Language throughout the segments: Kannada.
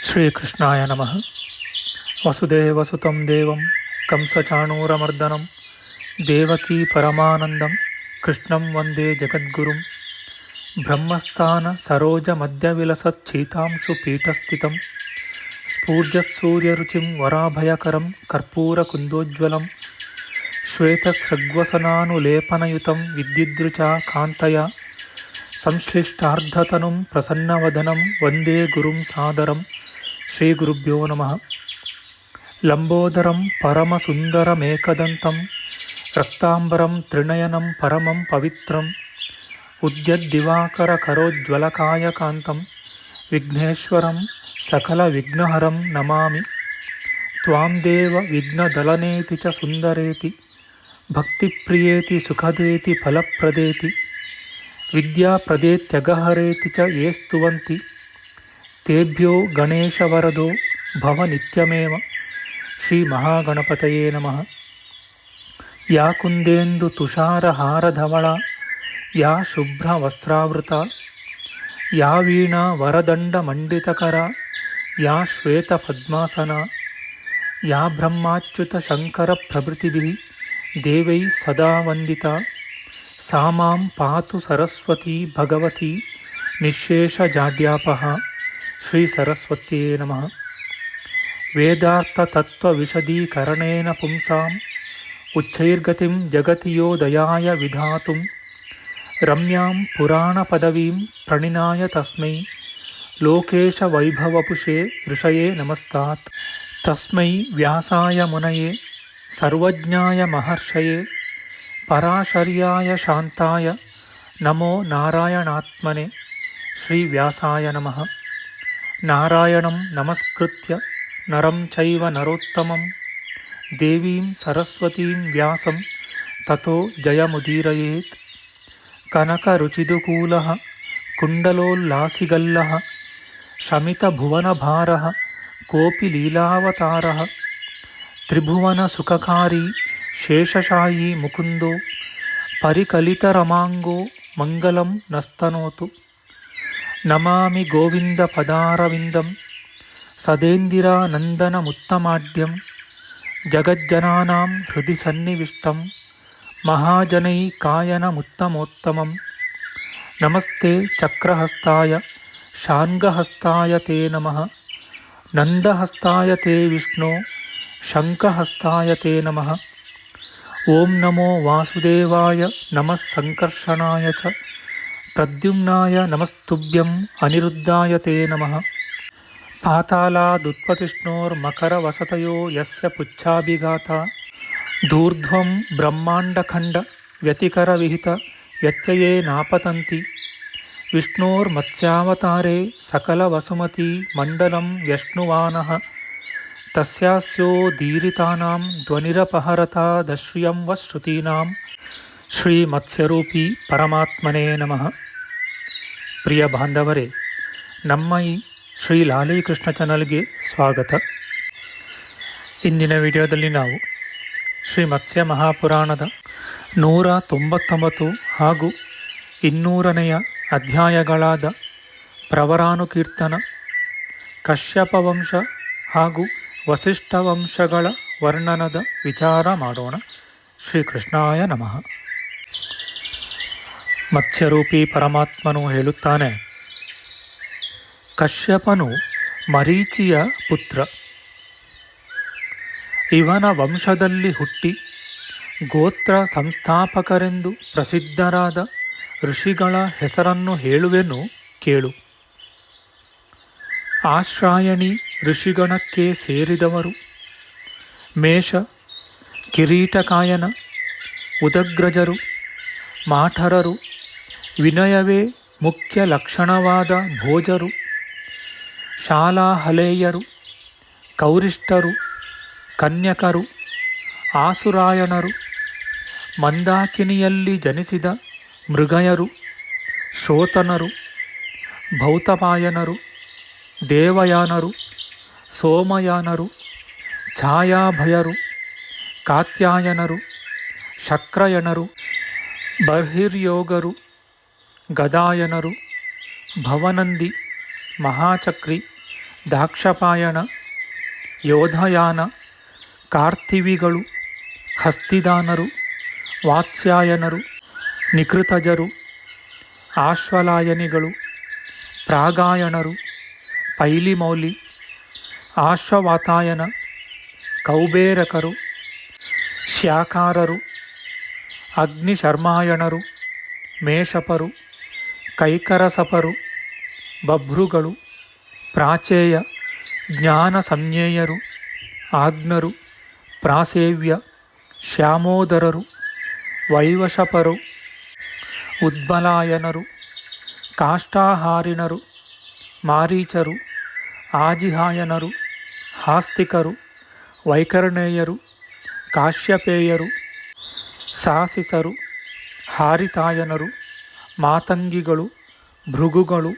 ಶ್ರೀಕೃಷ್ಣಾಯ ನಮಃ. ವಸುದೇವಸುತಂ ದೇವಂ ಕಂಸಚಾಣೂರಮರ್ದನಂ ದೇವಕೀ ಪರಮಾನಂದಂ ಕೃಷ್ಣಂ ವಂದೇ ಜಗದ್ಗುರುಂ. ಬ್ರಹ್ಮಸ್ಥಾನ ಸರೋಜ ಮಧ್ಯವಿಲಸಚ್ಛೀತಾಂಶು ಪೀಠಸ್ಥಿತಂ ಸ್ಫೂರ್ಜತ್ಸೂರ್ಯರುಚಿಂ ವರಾಭಯಕರಂ ಕರ್ಪೂರಕುಂದೋಜ್ವಲಂ ಶ್ವೇತಸೃಗ್ವಸನಾನುಲೇಪನಯುತಂ ವಿದ್ಯುದ್ರುಚಾ ಕಾಂತಯ ಸಂಶ್ಲಿಷ್ಟಾರ್ಧತನುಂ ಪ್ರಸನ್ನವದನಂ ವಂದೇ ಗುರುಂ ಸಾದರಂ. ಶ್ರೀ ಗುರುಭ್ಯೋ ನಮಃ. ಲಂಬೋದರಂ ಪರಮಸುಂದರಮೇಕದಂತಂ ರಕ್ತಾಂಬರಂ ತ್ರಿನಯನಂ ಪರಮಂ ಪವಿತ್ರಂ ಉದ್ಯದ್ದಿವಾಕರಕರೋಜ್ವಲಕಾಯಕಾಂತಂ ವಿಘ್ನೇಶ್ವರಂ ಸಕಲವಿಘ್ನಹರಂ ನಮಾಮಿ. ತ್ವಾಂ ದೇವ ವಿಘ್ನದಲನೇತಿ ಚ ಸುಂದರೇತಿ ಭಕ್ತಿಪ್ರಿಯೇತಿ ಸುಖದೇತಿ ಫಲಪ್ರದೇತಿ ವಿದ್ಯಾಪ್ರದೇತ್ಯಗಹರೇತಿ ಚ ಯೇ ಸ್ತುವಂತಿ ತೇಭ್ಯೋ ಗಣೇಶವರದೋ ಭವ ನಿತ್ಯಮೇವ. ಶ್ರೀ ಮಹಾಗಣಪತಯೇ ನಮಃ. ಯಾ ಕುಂದೇಂದು ತುಷಾರಹಾರಧವಳ ಯಾ ಶುಭ್ರವಸ್ತ್ರಾವೃತ ಯಾ ವೀಣಾ ವರದಂಡಮಂಡಿತಕರ ಯಾ ಶ್ವೇತಪದ್ಮಾಸನ ಯಾ ಬ್ರಹ್ಮಾಚ್ಯುತ ಶಂಕರ ಪ್ರಭೃತಿಭಿಃ ದೇವೈಃ ಸದಾ ವಂದಿತಾ ಸಾ ಮಾಂ ಪಾತು ಸರಸ್ವತೀ ಭಗವತಿ ನಿಶ್ಶೇಷಜಾಡ್ಯಾಪಃ. ಶ್ರೀ ಸರಸ್ವತ್ಯೇ ನಮಃ. ವೇದಾರ್ಥತತ್ವವಿಶದೀಕರಣೇನ ಪುಂಸಾಂ ಉಚ್ಚೈರ್ಗತಿಂ ಜಗತಿ ಯೋ ದಯಾಯ ವಿಧಾತುಂ ರಮ್ಯಾಂ ಪುರಾಣಪದವೀಂ ಪ್ರಣಿನಾಯ ತಸ್ಮೈ ಲೋಕೇಶವೈಭವಪುಷೇ ಋಷಯೇ ನಮಸ್ತಾತ್. ತಸ್ಮೈ ವ್ಯಾಸಾಯ ಮುನಯೇ ಸರ್ವಜ್ಞಾಯ ಮಹರ್ಷಯೇ ಪರಾಶರ್ಯಾಯ ಶಾಂತಾಯ ನಮೋ ನಾರಾಯಣಾತ್ಮನೆ. ಶ್ರೀ ವ್ಯಾಸಾಯ ನಮಃ. ನಾರಾಯಣಂ ನಮಸ್ಕೃತ್ಯ ನರಂ ಚೈವ ನರೋತ್ತಮಂ ದೇವೀಂ ಸರಸ್ವತೀಂ ವ್ಯಾಸಂ ತತೋ ಜಯಮುದೀರಯೇತ್. ಕನಕರುಚಿದುಕೂಲಃ ಕುಂಡಲೋಲ್ಲಾಸಿಗಲ್ಲಃ ಶಮಿತಭುವನಭಾರಃ ಕೋಪಿ ಲೀಲಾವತಾರಃ ತ್ರಿಭುವನಸುಖಕಾರಿ ಶೇಷಶಾಯೀ ಮುಕುಂದೋ ಪರಿಕಲಿತರಮಾಂಗೋ ಮಂಗಲಂ ನಸ್ತನೋತು. ನಮಾಮಿ ಗೋವಿಂದ ಪದಾರವಿಂದಂ ಸದೇಂದಿರಾನಂದನಮುತ್ತಮಾಡ್ಯಂ ಜಗಜ್ಜನಾನಾಂ ಹೃದಯ ಸನ್ನಿವಿಷ್ಟಂ ಮಹಾಜನೈಕಾಯನಮುತ್ತಮೋತ್ತಮಂ. ನಮಸ್ತೆ ಚಕ್ರಹಸ್ತಾಯ ಶಾರ್ङ्ಗಹಸ್ತಾಯ ತೇ ನಮಃ. ನಂದಹಸ್ತಾಯ ತೇ ವಿಷ್ಣೋ ಶಂಖಹಸ್ತಾಯ ತೇ ನಮಃ. ಓಂ ನಮೋ ವಾಸುದೇವಾಯ ನಮಃ ಸಂಕರ್ಷಣಾಯ ಚ ಪ್ರದ್ಯುಮ್ನಾಯ ನಮಸ್ತುಭ್ಯಂ ಅನಿರುದ್ಧಾಯ ತೇ ನಮಃ. ಪಾತಾಲಾದುತ್ಪತಿಷ್ಣೋರ್ಮಕರವಸತಯೋ ಯಸ್ಯ ಪುಚ್ಛಾಭಿಘಾತ ಧೂರ್ಧ್ವಂ ಬ್ರಹ್ಮಾಂಡಖಂಡ ವ್ಯತಿಕರವಿಹಿತ ವ್ಯತ್ಯಯೇ ನಾಪತಂತಿ ವಿಷ್ಣೋರ್ಮತ್ಸ್ಯಾವತಾರೇ ಸಕಲವಸುಮತಿ ಮಂಡಲಂ ವ್ಯಶ್ನುವಾನಃ ತಸ್ಯಾಸ್ಯೋದೀರಿತಾನಾಂ ಧ್ವನಿರಪಹರತಾದಶ್ರಿಯಂ ವ ಶ್ರುತೀನಾಂ. ಶ್ರೀ ಮತ್ಸ್ಯರೂಪಿ ಪರಮಾತ್ಮನೇ ನಮಃ. ಪ್ರಿಯ ಬಾಂಧವರೇ, ನಮ್ಮ ಈ ಶ್ರೀ ಲಾಲೀಕೃಷ್ಣ ಚಾನಲ್ಗೆ ಸ್ವಾಗತ. ಇಂದಿನ ವಿಡಿಯೋದಲ್ಲಿ ನಾವು ಶ್ರೀ ಮತ್ಸ್ಯ ಮಹಾಪುರಾಣದ 199 ಹಾಗೂ 200ನೇ ಅಧ್ಯಾಯಗಳಾದ ಪ್ರವರಾನುಕೀರ್ತನ, ಕಶ್ಯಪವಂಶ ಹಾಗೂ ವಸಿಷ್ಠ ವಂಶಗಳ ವರ್ಣನದ ವಿಚಾರ ಮಾಡೋಣ. ಶ್ರೀಕೃಷ್ಣಾಯ ನಮಃ. ಮತ್ಸ್ಯರೂಪಿ ಪರಮಾತ್ಮನು ಹೇಳುತ್ತಾನೆ, ಕಶ್ಯಪನು ಮರೀಚಿಯ ಪುತ್ರ. ಇವನ ವಂಶದಲ್ಲಿ ಹುಟ್ಟಿ ಗೋತ್ರ ಸಂಸ್ಥಾಪಕರೆಂದು ಪ್ರಸಿದ್ಧರಾದ ಋಷಿಗಳ ಹೆಸರನ್ನು ಹೇಳುವೆನು ಕೇಳು. ಆಶ್ರಾಯಣಿ ಋಷಿಗಣಕ್ಕೆ ಸೇರಿದವರು ಮೇಷ, ಕಿರೀಟಕಾಯನ, ಉದಗ್ರಜರು, ಮಾಠರರು, ವಿನಯವೇ ಮುಖ್ಯ ಲಕ್ಷಣವಾದ ಭೋಜರು, ಶಾಲಾಹಲೇಯರು, ಕೌರಿಷ್ಠರು, ಕನ್ಯಕರು, ಆಸುರಾಯಣರು, ಮಂದಾಕಿನಿಯಲ್ಲಿ ಜನಿಸಿದ ಮೃಗಯರು, ಶ್ರೋತನರು, ಭೌತಪಾಯನರು, ದೇವಯಾನರು, ಸೋಮಯಾನರು, ಛಾಯಾಭಯರು, ಕಾತ್ಯಾಯನರು, ಶಕ್ರಯಣರು, ಬರ್ಹಿರ್ಯೋಗರು, ಗದಾಯನರು, ಭವನಂದಿ, ಮಹಾಚಕ್ರಿ, ದಾಕ್ಷಪಾಯಣ, ಯೋಧಯಾನ, ಕಾರ್ತಿವಿಗಳು, ಹಸ್ತಿದಾನರು, ವಾತ್ಸ್ಯಾಯನರು, ನಿಕೃತಜರು, ಆಶ್ವಲಾಯನಿಗಳು, ಪ್ರಾಗಾಯಣರು, ಪೈಲಿಮೌಲಿ, ಆಶ್ವವಾತಾಯನ, ಕೌಬೇರಕರು, ಶ್ಯಾಕಾರರು, ಅಗ್ನಿಶರ್ಮಾಯಣರು, ಮೇಷಪರು, ಕೈಕರಸಪರು, ಬಭ್ರುಗಳು, ಪ್ರಾಚೇಯ, ಜ್ಞಾನ ಸಂಜ್ಞೇಯರು, ಆಜ್ಞರು, ಪ್ರಾಸೇವ್ಯ, ಶ್ಯಾಮೋದರರು, ವೈವಶಪರು, ಉದ್ಬಲಾಯನರು, ಕಾಷ್ಟಾಹಾರಿಣರು, ಮಾರೀಚರು, ಆಜಿಹಾಯನರು, ಹಾಸ್ತಿಕರು, ವೈಕರ್ಣೇಯರು, ಕಾಶ್ಯಪೇಯರು, ಸಾಸಿಸರು, ಹಾರಿತಾಯನರು, ಮಾತಂಗಿಗಳು, ಭೃಗುಗಳು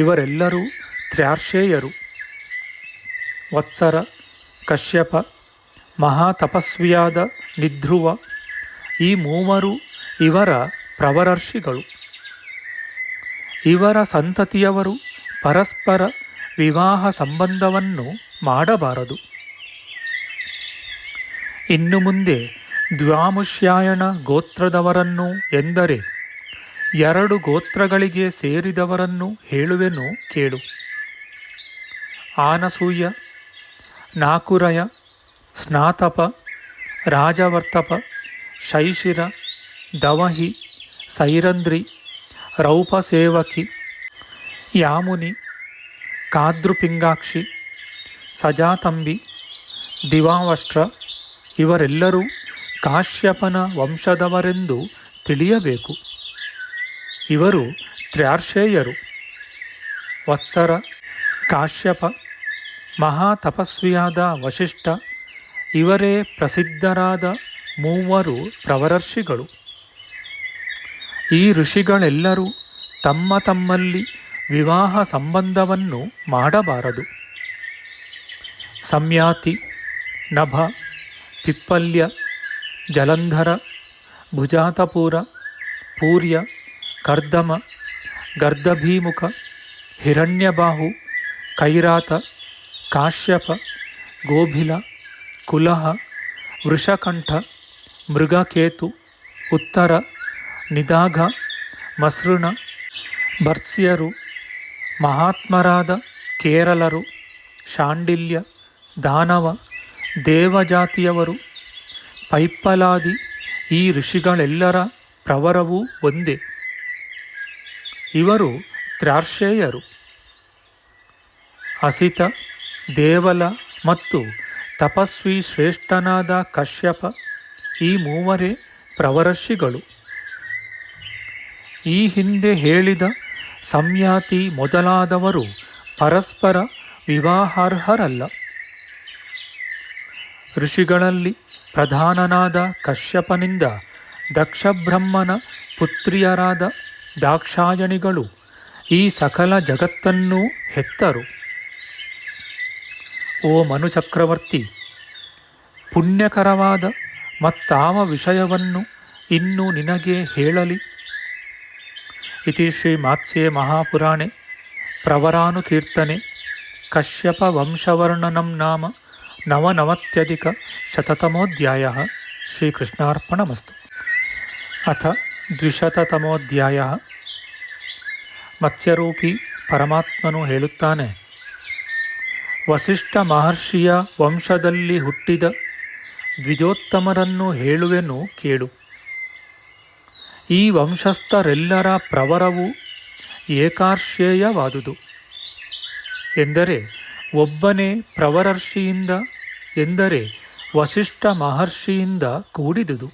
ಇವರೆಲ್ಲರೂ ತ್ರ್ಯಾರ್ಷೇಯರು. ವತ್ಸರ, ಕಶ್ಯಪ, ಮಹಾತಪಸ್ವಿಯಾದ ನಿಧ್ರುವ ಈ ಮೂವರು ಇವರ ಪ್ರವರರ್ಷಿಗಳು. ಇವರ ಸಂತತಿಯವರು ಪರಸ್ಪರ ವಿವಾಹ ಸಂಬಂಧವನ್ನು ಮಾಡಬಾರದು. ಇನ್ನು ಮುಂದೆ ದ್ವಾಮುಷ್ಯಾಯಣ ಗೋತ್ರದವರನ್ನು ಎಂದರೆ 2 ಗೋತ್ರಗಳಿಗೆ ಸೇರಿದವರನ್ನು ಹೇಳುವೆನು ಕೇಳು. ಆನಸೂಯ, ನಾಕುರಯ, ಸ್ನಾತಪ, ರಾಜವರ್ತಪ, ಶೈಶಿರ, ದವಹಿ, ಸೈರಂಧ್ರಿ, ರೌಪಸೇವಕಿ, ಯಾಮುನಿ, ಕಾದೃಪಿಂಗಾಕ್ಷಿ, ಸಜಾತಂಬಿ, ದಿವಾವಷ್ಟ್ರ ಇವರೆಲ್ಲರೂ ಕಾಶ್ಯಪನ ವಂಶದವರೆಂದು ತಿಳಿಯಬೇಕು. ಇವರು ತ್ರ್ಯಾರ್ಷೇಯರು. ವತ್ಸರ, ಕಾಶ್ಯಪ, ಮಹಾತಪಸ್ವಿಯಾದ ವಸಿಷ್ಠ ಇವರೇ ಪ್ರಸಿದ್ಧರಾದ ಮೂವರು ಪ್ರವರರ್ಷಿಗಳು. ಈ ಋಷಿಗಳೆಲ್ಲರೂ ತಮ್ಮ ತಮ್ಮಲ್ಲಿ ವಿವಾಹ ಸಂಬಂಧವನ್ನು ಮಾಡಬಾರದು. ಸಂಯಾತಿ, ನಭ, ಪಿಪ್ಪಲ್ಯ, ಜಲಂಧರ, ಭುಜಾತಪೂರ, ಪೂರ್ಯ, ಕರ್ದಮ, ಗರ್ದಭೀಮುಖ, ಹಿರಣ್ಯಬಾಹು, ಕೈರಾತ, ಕಾಶ್ಯಪ, ಗೋಭಿಲ, ಕುಲಹ, ವೃಷಕಂಠ, ಮೃಗಕೇತು, ಉತ್ತರ, ನಿದಾಘ, ಮಸೃಣ, ಬರ್ಸ್ಯರು, ಮಹಾತ್ಮರಾದ ಕೇರಳರು, ಶಾಂಡಿಲ್ಯ, ದಾನವ, ದೇವಜಾತಿಯವರು, ಪೈಪ್ಪಲಾದಿ ಈ ಋಷಿಗಳೆಲ್ಲರ ಪ್ರವರವೂ ಒಂದೇ. ಇವರು ತ್ರ್ಯಾರ್ಷೇಯರು. ಅಸಿತ, ದೇವಲ ಮತ್ತು ತಪಸ್ವಿ ಶ್ರೇಷ್ಠನಾದ ಕಶ್ಯಪ ಈ ಮೂವರೇ ಪ್ರವರರ್ಷಿಗಳು. ಈ ಹಿಂದೆ ಹೇಳಿದ ಸಂಯಾತಿ ಮೊದಲಾದವರು ಪರಸ್ಪರ ವಿವಾಹಾರ್ಹರಲ್ಲ. ಋಷಿಗಳಲ್ಲಿ ಪ್ರಧಾನನಾದ ಕಶ್ಯಪನಿಂದ ದಕ್ಷಬ್ರಹ್ಮನ ಪುತ್ರಿಯರಾದ ದಾಕ್ಷಾಯಣಿಗಳು ಈ ಸಕಲ ಜಗತ್ತನ್ನೂ ಹೆತ್ತರು. ಓ ಮನುಚಕ್ರವರ್ತಿ, ಪುಣ್ಯಕರವಾದ ಮತ್ತಾವ ವಿಷಯವನ್ನು ಇನ್ನು ನಿನಗೆ ಹೇಳಲಿ? ಇತಿ ಶ್ರೀ ಮಾತ್ಸ್ಯೆ ಮಹಾಪುರಾಣೆ ಪ್ರವರಾನುಕೀರ್ತನೆ ಕಶ್ಯಪ ವಂಶವರ್ಣನಂ ನಾಮ ನವನವತ್ಯಧಿಕ ಶತತಮೋಧ್ಯಾಯಃ. ಶ್ರೀಕೃಷ್ಣಾರ್ಪಣಮಸ್ತು. ಅಥ ದ್ವಿಶತತಮೋಧ್ಯಾಯಃ. ಮತ್ಸ್ಯರೂಪಿ ಪರಮಾತ್ಮನು ಹೇಳುತ್ತಾನೆ, ವಸಿಷ್ಠ ಮಹರ್ಷಿಯ ವಂಶದಲ್ಲಿ ಹುಟ್ಟಿದ ದ್ವಿಜೋತ್ತಮರನ್ನು ಹೇಳುವೆನು ಕೇಳು. ಈ ವಂಶಸ್ಥರೆಲ್ಲರ ಪ್ರವರವು ಏಕಾರ್ಷೇಯವಾದುದು. ಎಂದರೆ ಒಬ್ಬನೇ ಪ್ರವರರ್ಷಿಯಿಂದ ಎಂದರೆ ವಸಿಷ್ಠ ಮಹರ್ಷಿಯಿಂದ ಕೂಡಿದುದು.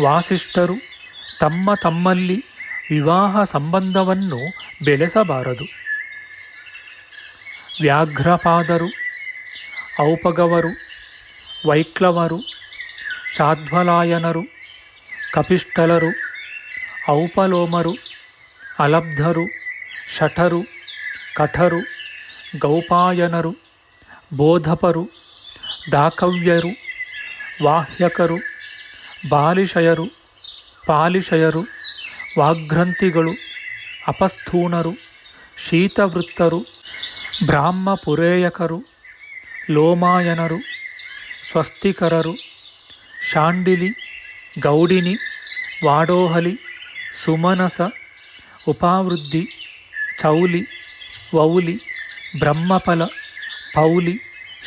ವಾಸಿಷ್ಠರು ತಮ್ಮ ತಮ್ಮಲ್ಲಿ ವಿವಾಹ ಸಂಬಂಧವನ್ನು ಬೆಳೆಸಬಾರದು. ವ್ಯಾಘ್ರಪಾದರು, ಔಪಗವರು, ವೈಕ್ಲವರು, ಶಾಧ್ವಲಾಯನರು, ಕಪಿಷ್ಠಲರು, ಔಪಲೋಮರು, ಅಲಬ್ಧರು, ಶಠರು, ಕಠರು, ಗೌಪಾಯನರು, ಬೋಧಪರು, ದಾಕವ್ಯರು, ವಾಹ್ಯಕರು, ಬಾಲಿಶಯರು, ಪಾಲಿಶಯರು, ವಾಗ್ರಂಥಿಗಳು, ಅಪಸ್ಥೂಣರು, ಶೀತವೃತ್ತರು, ಬ್ರಾಹ್ಮ ಪುರೇಯಕರು, ಲೋಮಾಯನರು, ಸ್ವಸ್ತಿಕರರು, ಶಾಂಡಿಲಿ, ಗೌಡಿನಿ, ವಾಡೋಹಲಿ, ಸುಮನಸ, ಉಪಾವೃದ್ಧಿ, ಚೌಲಿ, ವೌಲಿ, ಬ್ರಹ್ಮಫಲ, ಪೌಲಿ,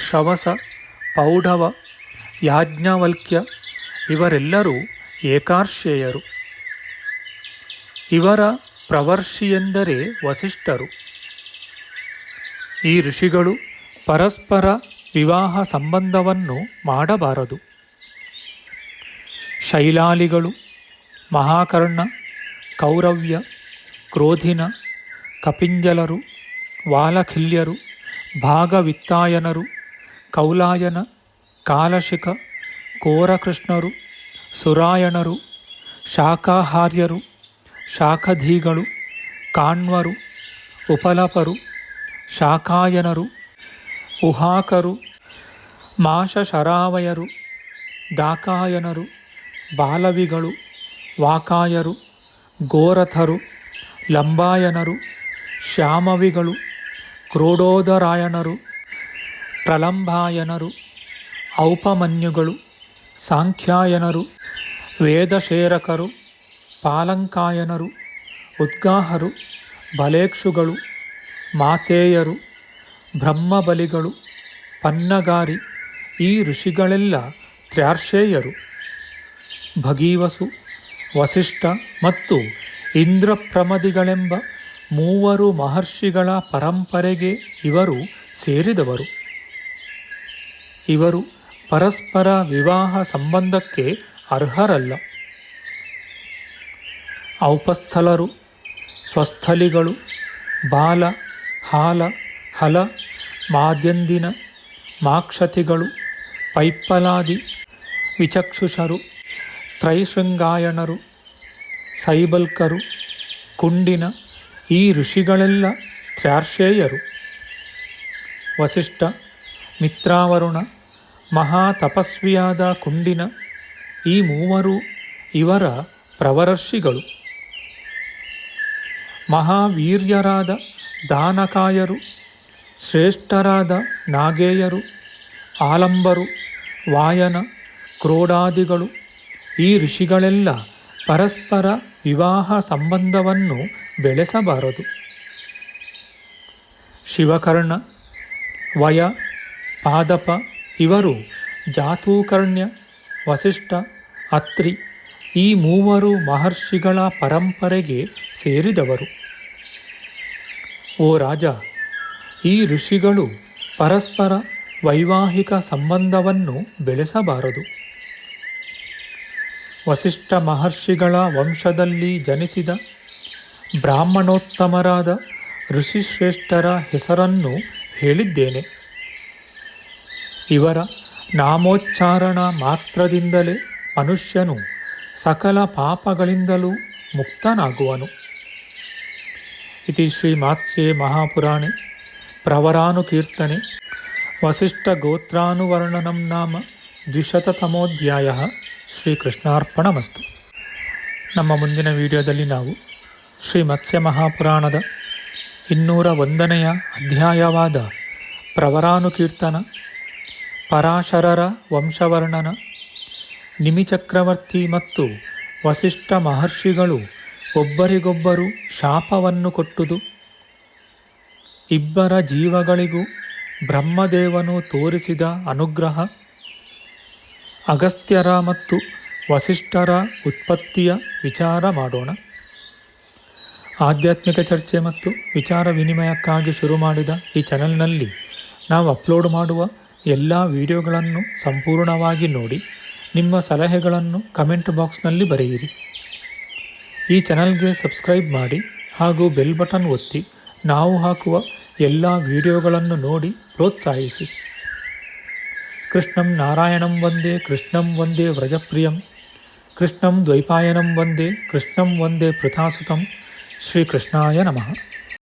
ಶ್ರವಸ, ಪೌಢವ, ಯಾಜ್ಞವಲ್ಕ್ಯ ಇವರೆಲ್ಲರೂ ಏಕಾರ್ಷೇಯರು. ಇವರ ಪ್ರವರ್ಷಿಯೆಂದರೆ ವಸಿಷ್ಠರು. ಈ ಋಷಿಗಳು ಪರಸ್ಪರ ವಿವಾಹ ಸಂಬಂಧವನ್ನು ಮಾಡಬಾರದು. ಶೈಲಾಲಿಗಳು, ಮಹಾಕರ್ಣ, ಕೌರವ್ಯ, ಕ್ರೋಧಿನ, ಕಪಿಂಜಲರು, ವಾಲಖಿಲ್ಯರು, ಭಾಗವಿತ್ತಾಯನರು, ಕೌಲಾಯನ, ಕಾಲಶಿಖ, ಕೋರಕೃಷ್ಣರು, ಸುರಾಯಣರು, ಶಾಖಾಹಾರ್ಯರು, ಶಾಖಧೀಗಳು, ಕಾಣ್ವರು, ಉಪಲಪರು, ಶಾಖಾಯನರು, ಉಹಾಕರು, ಮಾಶಶರಾವಯರು, ದಾಕಾಯನರು, ಬಾಲವಿಗಳು, ವಾಕಾಯರು, ಗೋರಥರು, ಲಂಬಾಯನರು, ಶ್ಯಾಮವಿಗಳು, ಕ್ರೋಡೋದರಾಯಣರು, ಪ್ರಲಂಬಾಯನರು, ಔಪಮನ್ಯುಗಳು, ಸಾಂಖ್ಯಾಯನರು, ವೇದಶೇರಕರು, ಪಾಲಂಕಾಯನರು, ಉದ್ಗಾಹರು, ಬಲೇಕ್ಷುಗಳು, ಮಾತೇಯರು, ಬ್ರಹ್ಮಬಲಿಗಳು, ಪನ್ನಗಾರಿ ಈ ಋಷಿಗಳೆಲ್ಲ ತ್ರ್ಯಾರ್ಷೇಯರು. ಭಗೀವಸು, ವಸಿಷ್ಠ ಮತ್ತು ಇಂದ್ರಪ್ರಮದಿಗಳೆಂಬ ಮೂವರು ಮಹರ್ಷಿಗಳ ಪರಂಪರೆಗೆ ಇವರು ಸೇರಿದವರು. ಇವರು ಪರಸ್ಪರ ವಿವಾಹ ಸಂಬಂಧಕ್ಕೆ ಅರ್ಹರಲ್ಲ. ಔಪಸ್ಥಲರು, ಸ್ವಸ್ಥಲಿಗಳು, ಬಾಲ, ಹಾಲ, ಹಲ, ಮಾದ್ಯಂದಿನ, ಮಾಕ್ಷತಿಗಳು, ಪೈಪ್ಪಲಾದಿ, ವಿಚಕ್ಷುಷರು, ತ್ರೈಶೃಂಗಾಯಣರು, ಸೈಬಲ್ಕರು, ಕುಂಡಿನ ಈ ಋಷಿಗಳೆಲ್ಲ ತ್ರ್ಯಾರ್ಷೇಯರು. ವಸಿಷ್ಠ, ಮಿತ್ರಾವರುಣ, ಮಹಾತಪಸ್ವಿಯಾದ ಕುಂಡಿನ ಈ ಮೂವರು ಇವರ ಪ್ರವರ್ಷಿಗಳು. ಮಹಾವೀರ್ಯರಾದ ದಾನಕಾಯರು, ಶ್ರೇಷ್ಠರಾದ ನಾಗೇಯರು, ಆಲಂಬರು, ವಾಯನ, ಕ್ರೋಡಾದಿಗಳು ಈ ಋಷಿಗಳೆಲ್ಲ ಪರಸ್ಪರ ವಿವಾಹ ಸಂಬಂಧವನ್ನು ಬೆಳೆಸಬಾರದು. ಶಿವಕರ್ಣ, ವಯ, ಪಾದಪ ಇವರು ಜಾತೂಕರ್ಣ್ಯ, ವಸಿಷ್ಠ, ಅತ್ರಿ ಈ ಮೂವರು ಮಹರ್ಷಿಗಳ ಪರಂಪರೆಗೆ ಸೇರಿದವರು. ಓ ರಾಜ, ಈ ಋಷಿಗಳು ಪರಸ್ಪರ ವೈವಾಹಿಕ ಸಂಬಂಧವನ್ನು ಬೆಳೆಸಬಾರದು. ವಸಿಷ್ಠ ಮಹರ್ಷಿಗಳ ವಂಶದಲ್ಲಿ ಜನಿಸಿದ ಬ್ರಾಹ್ಮಣೋತ್ತಮರಾದ ಋಷಿಶ್ರೇಷ್ಠರ ಹೆಸರನ್ನು ಹೇಳಿದ್ದೇನೆ. ಇವರ ನಾಮೋಚ್ಚಾರಣ ಮಾತ್ರದಿಂದಲೇ ಮನುಷ್ಯನು ಸಕಲ ಪಾಪಗಳಿಂದಲೂ ಮುಕ್ತನಾಗುವನು. ಇತಿ ಶ್ರೀಮಾತ್ಸ್ಯೆ ಮಹಾಪುರಾಣೆ ಪ್ರವರಾನುಕೀರ್ತನೆ ವಸಿಷ್ಠಗೋತ್ರಾನುವರ್ಣನಂ ನಾಮ 200ತಮೋಧ್ಯಾಯ. ಶ್ರೀಕೃಷ್ಣಾರ್ಪಣಮಸ್ತು. ನಮ್ಮ ಮುಂದಿನ ವಿಡಿಯೋದಲ್ಲಿ ನಾವು ಶ್ರೀ ಮತ್ಸ್ಯ ಮಹಾಪುರಾಣದ 201ನೆಯ ಅಧ್ಯಾಯವಾದ ಪ್ರವರಾನುಕೀರ್ತನ, ಪರಾಶರರ ವಂಶವರ್ಣನ, ನಿಮಿಚಕ್ರವರ್ತಿ ಮತ್ತು ವಸಿಷ್ಠ ಮಹರ್ಷಿಗಳು ಒಬ್ಬರಿಗೊಬ್ಬರು ಶಾಪವನ್ನು ಕೊಟ್ಟುದು, ಇಬ್ಬರ ಜೀವಗಳಿಗೂ ಬ್ರಹ್ಮದೇವನು ತೋರಿಸಿದ ಅನುಗ್ರಹ, ಅಗಸ್ತ್ಯರ ಮತ್ತು ವಸಿಷ್ಠರ ಉತ್ಪತ್ತಿಯ ವಿಚಾರ ಮಾಡೋಣ. ಆಧ್ಯಾತ್ಮಿಕ ಚರ್ಚೆ ಮತ್ತು ವಿಚಾರ ವಿನಿಮಯಕ್ಕಾಗಿ ಶುರು ಮಾಡಿದ ಈ ಚಾನೆಲ್ನಲ್ಲಿ ನಾವು ಅಪ್ಲೋಡ್ ಮಾಡುವ ಎಲ್ಲ ವಿಡಿಯೋಗಳನ್ನು ಸಂಪೂರ್ಣವಾಗಿ ನೋಡಿ ನಿಮ್ಮ ಸಲಹೆಗಳನ್ನು ಕಮೆಂಟ್ ಬಾಕ್ಸ್ನಲ್ಲಿ ಬರೆಯಿರಿ. ಈ ಚಾನಲ್ಗೆ ಸಬ್ಸ್ಕ್ರೈಬ್ ಮಾಡಿ ಹಾಗೂ ಬೆಲ್ ಬಟನ್ ಒತ್ತಿ ನಾವು ಹಾಕುವ ಎಲ್ಲ ವಿಡಿಯೋಗಳನ್ನು ನೋಡಿ ಪ್ರೋತ್ಸಾಹಿಸಿ. ಕೃಷ್ಣಂ ನಾರಾಯಣಂ ವಂದೇ ಕೃಷ್ಣಂ ವಂದೇ ವ್ರಜಪ್ರಿಯಂ ಕೃಷ್ಣಂ ದ್ವೈಪಾಯನಂ ವಂದೇ ಕೃಷ್ಣಂ ವಂದೇ ಪೃಥಾಸುತಂ. ಶ್ರೀಕೃಷ್ಣಾಯ ನಮಃ.